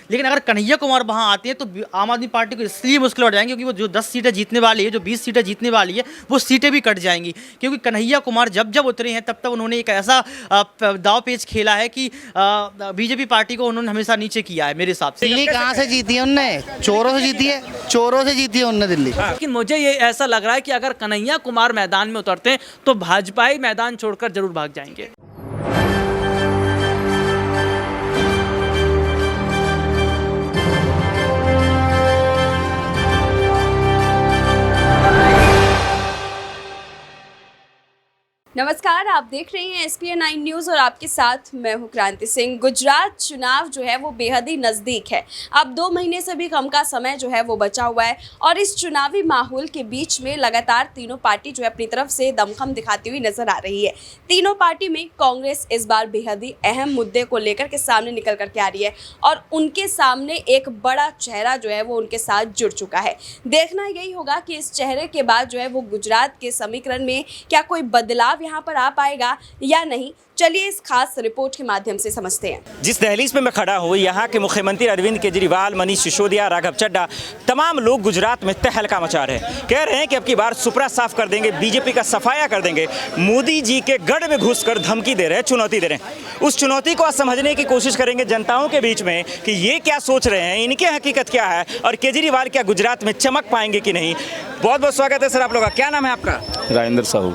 लेकिन अगर कन्हैया कुमार वहाँ आते हैं तो आम आदमी पार्टी को इसलिए मुश्किल बढ़ जाएंगी, क्योंकि वो जो 10 सीटें जीतने वाली है, जो 20 सीटें जीतने वाली है, वो सीटें भी कट जाएंगी। क्योंकि कन्हैया कुमार जब जब उतरे हैं तब तब उन्होंने एक ऐसा दाव पेच खेला है कि बीजेपी पार्टी को उन्होंने हमेशा नीचे किया है मेरे हिसाब से। दिल्ली कहाँ से जीती है उनने? चोरों से जीती है, चोरों से जीती है उनने दिल्ली। लेकिन मुझे ये ऐसा लग रहा है कि अगर कन्हैया कुमार मैदान में उतरते हैं तो भाजपाई मैदान छोड़कर जरूर भाग जाएंगे। नमस्कार, आप देख रहे हैं SPN 9 न्यूज़ और आपके साथ मैं हूं क्रांति सिंह। गुजरात चुनाव जो है वो बेहद ही नज़दीक है। अब 2 महीने से भी कम का समय जो है वो बचा हुआ है और इस चुनावी माहौल के बीच में लगातार तीनों पार्टी जो है अपनी तरफ से दमखम दिखाती हुई नजर आ रही है। तीनों पार्टी में कांग्रेस इस बार बेहद ही अहम मुद्दे को लेकर के सामने निकल करके आ रही है और उनके सामने एक बड़ा चेहरा जो है वो उनके साथ जुड़ चुका है। देखना यही होगा कि इस चेहरे के बाद जो है वो गुजरात के समीकरण में क्या कोई बदलाव यहाँ पर आ पाएगा या नहीं। चलिए इस खास रिपोर्ट के माध्यम से समझते हैं। जिस दहलीज पे मैं खड़ा हूँ, यहाँ के मुख्यमंत्री अरविंद केजरीवाल, मनीष सिसोदिया, राघव चड्ढा, तमाम लोग गुजरात में तहलका मचा रहे हैं। कह रहे हैं कि अब की बार सुपरा साफ कर देंगे, बीजेपी का सफाया कर देंगे। मोदी जी के गढ़ में घुसकर धमकी दे रहे हैं, चुनौती दे रहे हैं। उस चुनौती को आज समझने की कोशिश करेंगे जनताओं के बीच में कि ये क्या सोच रहे हैं, इनकी हकीकत क्या है और केजरीवाल क्या गुजरात में चमक पाएंगे कि नहीं। बहुत बहुत स्वागत है सर आप लोग का। क्या नाम है आपका? राजेंद्र साहू।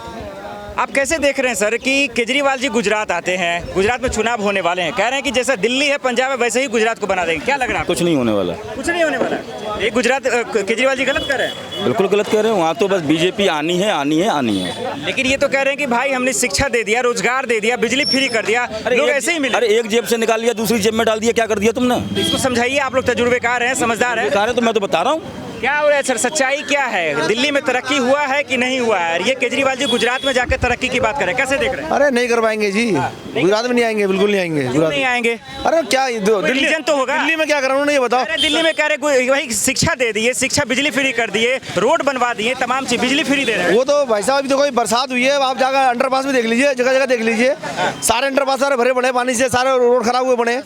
आप कैसे देख रहे हैं सर कि केजरीवाल जी गुजरात आते हैं, गुजरात में चुनाव होने वाले हैं, कह रहे हैं कि जैसा दिल्ली है पंजाब है वैसे ही गुजरात को बना देंगे, क्या लग रहा है? कुछ नहीं होने वाला। कुछ नहीं होने वाला। ये गुजरात केजरीवाल जी गलत कर रहे हैं। बिल्कुल गलत कह रहे हैं। वहाँ तो बस बीजेपी आनी है, आनी है, आनी है। लेकिन ये तो कह रहे हैं कि भाई हमने शिक्षा दे दिया, रोजगार दे दिया, बिजली फ्री कर दिया, लोग ऐसे ही मिले। अरे एक जेब से निकाल लिया, दूसरी जेब में डाल दिया, क्या कर दिया तुमने? इसको समझाइए, आप लोग तजुर्बेकार हैं, समझदार हैं। बेकार है तो मैं तो बता रहा हूँ। क्या हो रहा है सर, सच्चाई क्या है? दिल्ली में तरक्की हुआ है कि नहीं हुआ है? ये केजरीवाल जी गुजरात में जाकर तरक्की की बात करें, कैसे देख रहे हैं? अरे नहीं कर पाएंगे जी, गुजरात में नहीं आएंगे, बिल्कुल नहीं आएंगे। क्यों नहीं आएंगे? अरे क्या दिल्ली रीजन तो होगा। दिल्ली में क्या कर रहे ये बताओ। अरे दिल्ली में कह रहे वही शिक्षा दे दिए, शिक्षा बिजली फ्री कर दिए, रोड बनवा दिए, तमाम चीज बिजली फ्री दे रहे हैं। वो तो भाई साहब अभी तो कोई बरसात हुई है, आप जाकर अंडरपास में देख लीजिए, जगह जगह देख लीजिए, सारे अंडरपास सारे भरे पड़े पानी से, सारे रोड खराब हुए पड़े।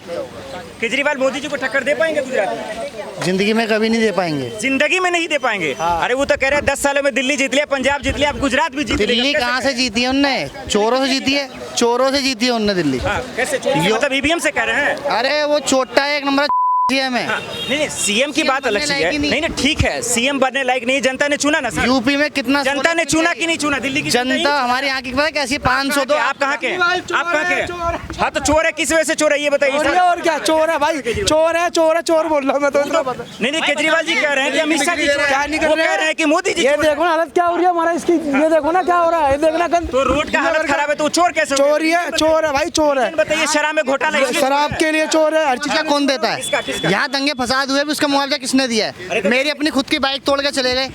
केजरीवाल मोदी जी को टक्कर दे पाएंगे गुजरात में? जिंदगी में कभी नहीं दे पाएंगे। जिंदगी में नहीं दे पाएंगे। अरे वो तो कह रहे हैं 10 सालों में दिल्ली जीत लिया, पंजाब जीत लिया, अब गुजरात भी जीत लिया। दिल्ली कहाँ से जीती है उनने? चोरों से जीती है, चोरों से जीती है उनने दिल्ली। कैसे? मतलब ईवीएम से कह रहे हैं? अरे वो चोटा एक नंबर सीएम है। नहीं सीएम की बात अलग चीज है। नहीं ठीक है, सीएम बनने लायक नहीं, जनता ने चुना ना सर। यूपी में कितना जनता ने चुना कि नहीं चुना? दिल्ली की जनता हमारे यहाँ की पता है कैसी? 500 तो। आप कहाँ के? आप कहाँ के? हाँ तो चोर है, किस वजह से चोर है ये बताइए सर। और क्या चोर है भाई? चोर है, चोर है, चोर बोल रहा हूँ मैं तो। नहीं केजरीवाल जी कह रहे हैं कि अमित शाह जी वो कह रहे हैं कि मोदी जी। ये देखो ना हालत क्या हो रही है हमारा इसकी, ये देखो ना क्या हो रहा है, देखना। तो रोड का हालत खराब है तो चोर कैसे? चोरी है, चोर है भाई, चोर है। बताइए शराब में घोटाला, शराब के लिए चोर है, हर चीज क्या कौन देता है? यहाँ दंगे फसाद हुए भी उसका मुआवजा किसने दिया है? मेरी अपनी खुद की बाइक तोड़ के चले गए।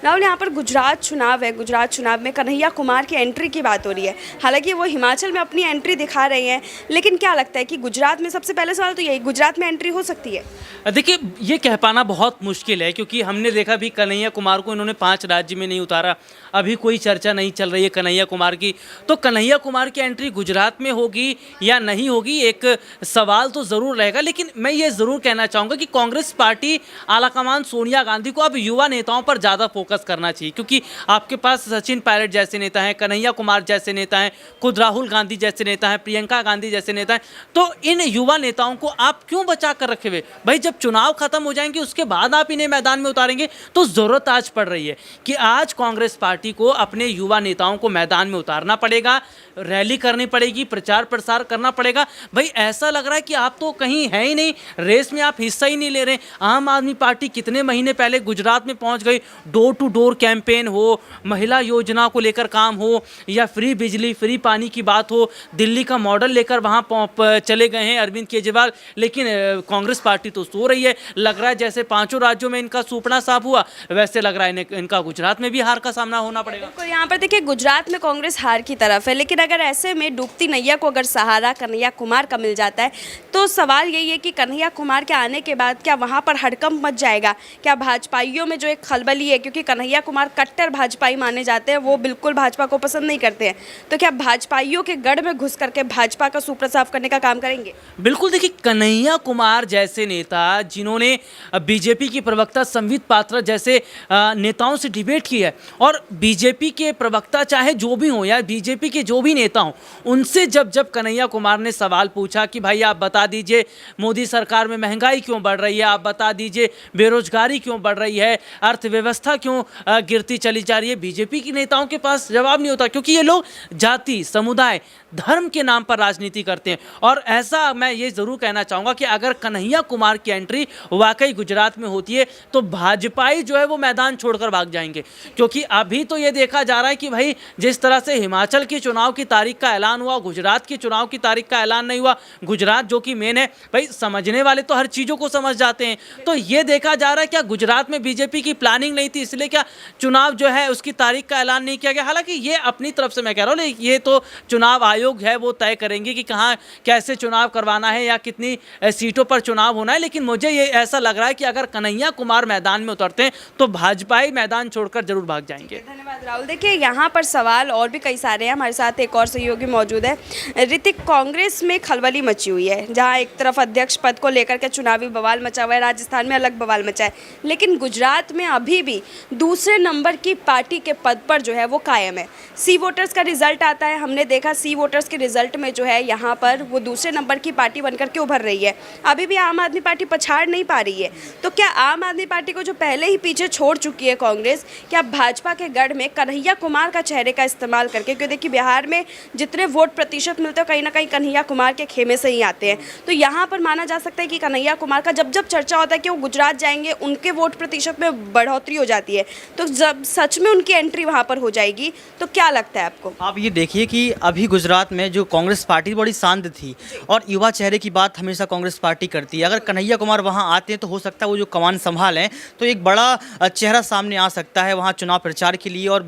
राहुल, यहाँ पर गुजरात चुनाव है। गुजरात चुनाव में कन्हैया कुमार की एंट्री की बात हो रही है। हालांकि वो हिमाचल में अपनी एंट्री दिखा रहे हैं, लेकिन क्या लगता है कि गुजरात में, सबसे पहले सवाल तो यही, गुजरात में एंट्री हो सकती है? देखिए ये कह पाना बहुत मुश्किल है, क्योंकि हमने देखा भी कन्हैया कुमार को इन्होंने 5 राज्य में नहीं उतारा, अभी कोई चर्चा नहीं चल रही है कन्हैया कुमार की। तो कन्हैया कुमार की एंट्री गुजरात में होगी या नहीं होगी, एक सवाल तो ज़रूर रहेगा। लेकिन मैं ये ज़रूर कहना चाहूँगा कि कांग्रेस पार्टी आलाकमान सोनिया गांधी को अब युवा नेताओं पर ज़्यादा फोकस करना चाहिए, क्योंकि आपके पास सचिन पायलट जैसे नेता हैं, कन्हैया कुमार जैसे नेता हैं, खुद राहुल गांधी जैसे नेता हैं, प्रियंका गांधी जैसे नेता हैं। तो इन युवा नेताओं को आप क्यों बचा कर रखे हुए? भाई जब चुनाव खत्म हो जाएंगे उसके बाद आप इन्हें मैदान में उतारेंगे, तो ज़रूरत आज पड़ रही है कि आज कांग्रेस पार्टी को अपने युवा नेताओं को मैदान में उतारना पड़ेगा, रैली करनी पड़ेगी, प्रचार प्रसार करना पड़ेगा। भाई ऐसा लग रहा है कि आप तो कहीं है ही नहीं, रेस में आप हिस्सा ही नहीं ले रहे। आम आदमी पार्टी कितने महीने पहले गुजरात में पहुंच गई, डोर टू डोर कैंपेन हो, महिला योजना को लेकर काम हो, या फ्री बिजली फ्री पानी की बात हो, दिल्ली का मॉडल लेकर वहां चले गए हैं अरविंद केजरीवाल। लेकिन कांग्रेस पार्टी तो सो रही है। लग रहा है जैसे 5 राज्यों में इनका सूपना साफ हुआ, वैसे लग रहा है इनका गुजरात में भी हार का सामना होना पड़ेगा। तो यहाँ पर देखिए, गुजरात में कांग्रेस हार की तरफ है, लेकिन अगर ऐसे में डूबती नैया को अगर सहारा कन्हैया कुमार का मिल जाता है, तो सवाल यही है कि कन्हैया कुमार के आने के बाद क्या वहाँ पर हड़कंप मच जाएगा? क्या भाजपाइयों में जो एक खलबली है, क्योंकि कन्हैया कुमार कट्टर भाजपाई माने जाते हैं, वो बिल्कुल भाजपा को पसंद नहीं करते हैं। तो क्या भाजपाइयों के गढ़ में घुस करके भाजपा का सुपर साफ करने का काम करेंगे? बिल्कुल, देखिए कन्हैया कुमार जैसे नेता जिन्होंने बीजेपी की प्रवक्ता संबित पात्रा जैसे नेताओं से डिबेट की है, और बीजेपी के प्रवक्ता चाहे जो भी हो या बीजेपी के जो भी नेता हों, उनसे जब कन्हैया कुमार ने सवाल पूछा कि भाई आप बता दीजिए मोदी सरकार में महंगाई क्यों बढ़ रही है, आप बता दीजिए बेरोजगारी क्यों बढ़ रही है, अर्थव्यवस्था क्यों गिरती चली जा रही है, बीजेपी के नेताओं के पास जवाब नहीं होता, क्योंकि ये लोग जाति, समुदाय, धर्म के नाम पर राजनीति करते हैं। और ऐसा मैं ये ज़रूर कहना चाहूँगा कि अगर कन्हैया कुमार की एंट्री वाकई गुजरात में होती है तो भाजपाई जो है वो मैदान छोड़कर भाग जाएंगे, क्योंकि अभी तो ये देखा जा रहा है कि भाई जिस तरह से हिमाचल के चुनाव की तारीख का ऐलान हुआ, गुजरात के चुनाव की तारीख का ऐलान नहीं हुआ। गुजरात जो कि मेन है, भाई समझने वाले तो हर चीज़ों को समझ जाते हैं, तो ये देखा जा रहा है क्या गुजरात में बीजेपी की प्लानिंग नहीं थी, इसलिए क्या चुनाव जो है उसकी तारीख का ऐलान नहीं किया गया। हालांकि ये अपनी तरफ से मैं कह रहा हूँ, ये तो चुनाव आयोग है, वो तय करेंगे कि कहाँ कैसे चुनाव करवाना है या कितनी सीटों पर चुनाव होना है। लेकिन मुझे ये ऐसा लग रहा है कि अगर कन्हैया कुमार मैदान में उतरते हैं तो भाजपाई मैदान छोड़कर जरूर भाग जाएंगे। धन्यवाद राहुल। देखिए यहाँ पर सवाल और भी कई सारे हैं, हमारे साथ एक और सहयोगी मौजूद है। ऋतिक, कांग्रेस में खलबली मची हुई है, जहाँ एक तरफ अध्यक्ष पद को लेकर के चुनावी बवाल मचा हुआ है, राजस्थान में अलग बवाल मचा है, लेकिन गुजरात में अभी भी दूसरे नंबर की पार्टी के पद पर जो है वो कायम है। सी वोटर्स का रिजल्ट आता है, हमने देखा सी वोटर्स के रिजल्ट में जो है यहाँ पर वो दूसरे नंबर की पार्टी बनकर के उभर रही है। अभी भी आम आदमी पार्टी पछाड़ नहीं पा रही है। तो क्या आम आदमी पार्टी को जो पहले ही पीछे छोड़ चुकी है कांग्रेस, क्या भाजपा के गढ़ में कन्हैया कुमार का चेहरे का इस्तेमाल करके, क्योंकि देखिए बिहार में जितने वोट प्रतिशत मिलते हैं कहीं ना कहीं कन्हैया कुमार के खेमे से ही आते हैं, तो यहाँ पर माना जा सकता है कि कन्हैया कुमार का जब चर्चा होता है कि वो गुजरात जाएंगे, उनके वोट प्रतिशत में बढ़ोतरी हो जाती है, तो जब सच में उनकी एंट्री वहाँ पर हो जाएगी तो क्या लगता है आपको? आप ये देखिए कि अभी गुजरात में जो कांग्रेस पार्टी बड़ी शांत थी और युवा चेहरे की बात हमेशा कांग्रेस पार्टी करती है। अगर कन्हैया कुमार वहां आते हैं तो हो सकता है वो जो कमान संभालें तो एक बड़ा चेहरा सामने आ सकता है वहां चुनाव प्रचार के लिए और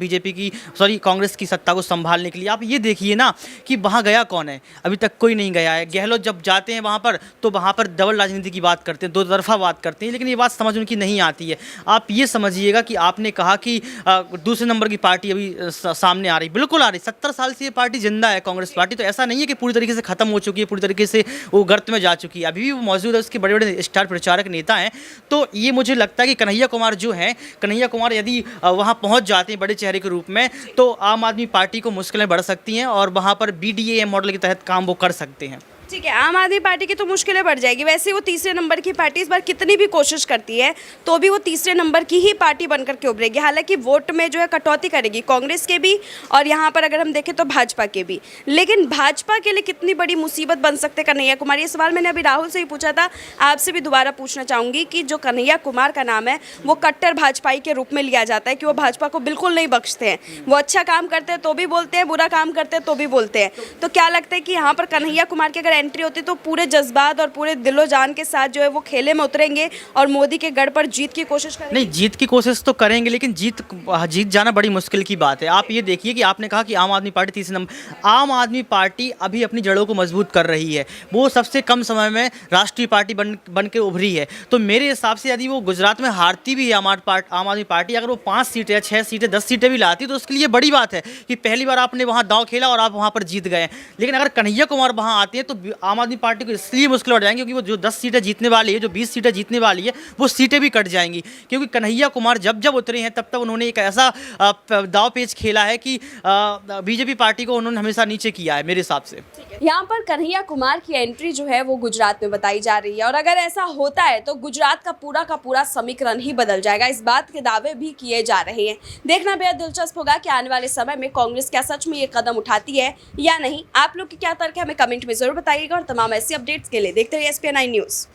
कांग्रेस की सत्ता को संभालने के लिए। आप ये देखिए ना कि वहाँ गया कौन है, अभी तक कोई नहीं गया है। गहलोत जब जाते हैं वहाँ पर तो वहाँ पर डबल राजनीति की बात करते हैं, दो तरफा बात करते हैं, लेकिन ये बात समझ उनकी नहीं आती है। आप ये समझिएगा कि आपने कहा कि दूसरे नंबर की पार्टी अभी सामने आ रही, बिल्कुल आ रही। 70 साल से ये पार्टी जिंदा है, कांग्रेस पार्टी, तो ऐसा नहीं है कि पूरी तरीके से खत्म हो चुकी है, पूरी तरीके से वो गर्त में जा चुकी है। अभी भी वो मौजूद है, उसके बड़े बड़े स्टार प्रचारक नेता हैं। तो ये मुझे लगता है कि कन्हैया कुमार जो हैं, कन्हैया कुमार यदि वहाँ पहुँच जाते हैं बड़े चेहरे के रूप में तो आम आदमी पार्टी को मुश्किलें बढ़ सकती हैं और वहाँ पर BDA मॉडल के तहत काम वो कर सकते हैं। ठीक है, आम आदमी पार्टी की तो मुश्किलें बढ़ जाएगी। वैसे वो तीसरे नंबर की पार्टी इस बार कितनी भी कोशिश करती है तो भी वो तीसरे नंबर की ही पार्टी बनकर के उभरेगी। हालांकि वोट में जो है कटौती करेगी कांग्रेस के भी और यहाँ पर अगर हम देखें तो भाजपा के भी। लेकिन भाजपा के लिए कितनी बड़ी मुसीबत बन सकते कन्हैया कुमार, ये सवाल मैंने अभी राहुल से ही पूछा था, आपसे भी दोबारा पूछना चाहूँगी कि जो कन्हैया कुमार का नाम है वो कट्टर भाजपाई के रूप में लिया जाता है कि वो भाजपा को बिल्कुल नहीं बख्शते हैं। वो अच्छा काम करते हैं तो भी बोलते हैं, बुरा काम करते हैं तो भी बोलते हैं। तो क्या लगता है कि यहाँ पर कन्हैया कुमार की अगर एंट्री होती तो पूरे जज्बात और पूरे दिलो जान के साथ जो है वो खेले में उतरेंगे और मोदी के गढ़ पर जीत की कोशिश करेंगे? नहीं, जीत की कोशिश तो करेंगे लेकिन जीत जाना बड़ी मुश्किल की बात है। आप ये देखिए कि आपने कहा कि आम आदमी पार्टी तीसरे नंबर, आम आदमी पार्टी अभी अपनी जड़ों को मजबूत कर रही है। वो सबसे कम समय में राष्ट्रीय पार्टी बन के उभरी है। तो मेरे हिसाब से यदि वो गुजरात में हारती भी है आम आदमी पार्टी, अगर वो 5 सीटें या 6 सीटें 10 सीटें भी लाती तो उसके लिए बड़ी बात है कि पहली बार आपने वहाँ दांव खेला और आप वहाँ पर जीत गए। लेकिन अगर कन्हैया कुमार वहाँ आते हैं तो आम आदमी पार्टी को इसलिए मुश्किल बढ़ जाएंगी क्योंकि वो जो 10 सीटें जीतने वाली है, जो 20 सीटें जीतने वाली है, वो सीटें भी कट जाएंगी। क्योंकि कन्हैया कुमार जब उतरे हैं तब उन्होंने एक ऐसा दाव पेच खेला है कि बीजेपी पार्टी को उन्होंने हमेशा नीचे किया है मेरे हिसाब से। यहाँ पर कन्हैया कुमार की एंट्री जो है वो गुजरात में बताई जा रही है और अगर ऐसा होता है तो गुजरात का पूरा समीकरण ही बदल जाएगा। इस बात के दावे भी किए जा रहे हैं। देखना बेहद दिलचस्प होगा कि आने वाले समय में कांग्रेस क्या सच में ये कदम उठाती है या नहीं। आप लोग की क्या तर्क है हमें कमेंट में जरूर बताइएगा और तमाम ऐसी अपडेट्स के लिए देखते रहिए SPN9 न्यूज़।